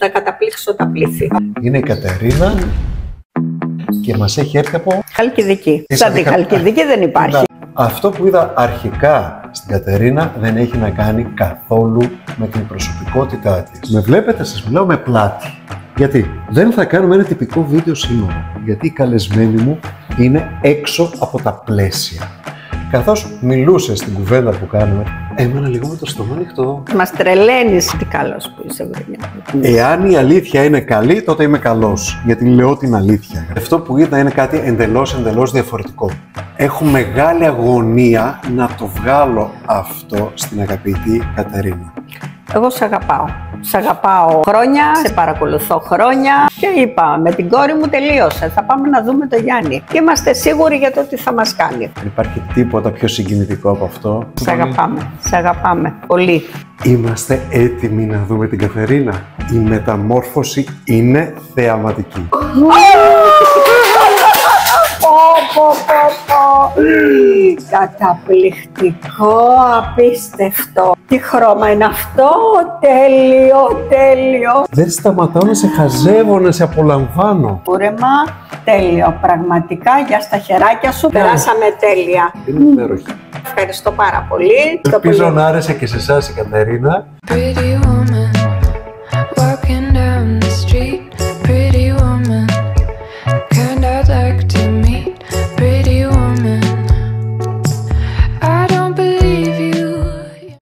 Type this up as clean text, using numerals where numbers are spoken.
θα καταπλήξω τα πλήθη. Είναι η Κατερίνα και μας έχει έρθει από Χαλκιδική. Σαν τη Χαλκιδική δεν υπάρχει. Αυτό που είδα αρχικά στην Κατερίνα δεν έχει να κάνει καθόλου με την προσωπικότητά της. Με βλέπετε, σας μιλάω με πλάτη. Γιατί δεν θα κάνουμε ένα τυπικό βίντεο σήμερα, γιατί η καλεσμένη μου είναι έξω από τα πλαίσια. Καθώς μιλούσε στην κουβέντα που κάνουμε, έμενα λίγο με το στόμα ανοιχτό. Μας τρελαίνεις. Τι καλός που είσαι, βρε. Εάν η αλήθεια είναι καλή, τότε είμαι καλός, γιατί λέω την αλήθεια. Αυτό που είδα είναι κάτι εντελώς διαφορετικό. Έχω μεγάλη αγωνία να το βγάλω αυτό στην αγαπητή Κατερίνα. Εγώ σε αγαπάω. Σε αγαπάω χρόνια, σε παρακολουθώ χρόνια και είπα με την κόρη μου τελείωσε. Θα πάμε να δούμε το Γιάννη. Και είμαστε σίγουροι για το τι θα μας κάνει. Δεν υπάρχει τίποτα πιο συγκινητικό από αυτό. Σε αγαπάμε. Σε αγαπάμε. Πολύ. Είμαστε έτοιμοι να δούμε την Κατερίνα. Η μεταμόρφωση είναι θεαματική. Καταπληκτικό, απίστευτο. Τι χρώμα είναι αυτό, τέλειο. Δεν σταματάω να σε χαζεύω, να σε απολαμβάνω. Κούρεμα, τέλειο, πραγματικά, για στα χεράκια σου περάσαμε τέλεια. Είναι υπέροχη. Ευχαριστώ πάρα πολύ. Ελπίζω να άρεσε και σε εσάς η Κατερίνα.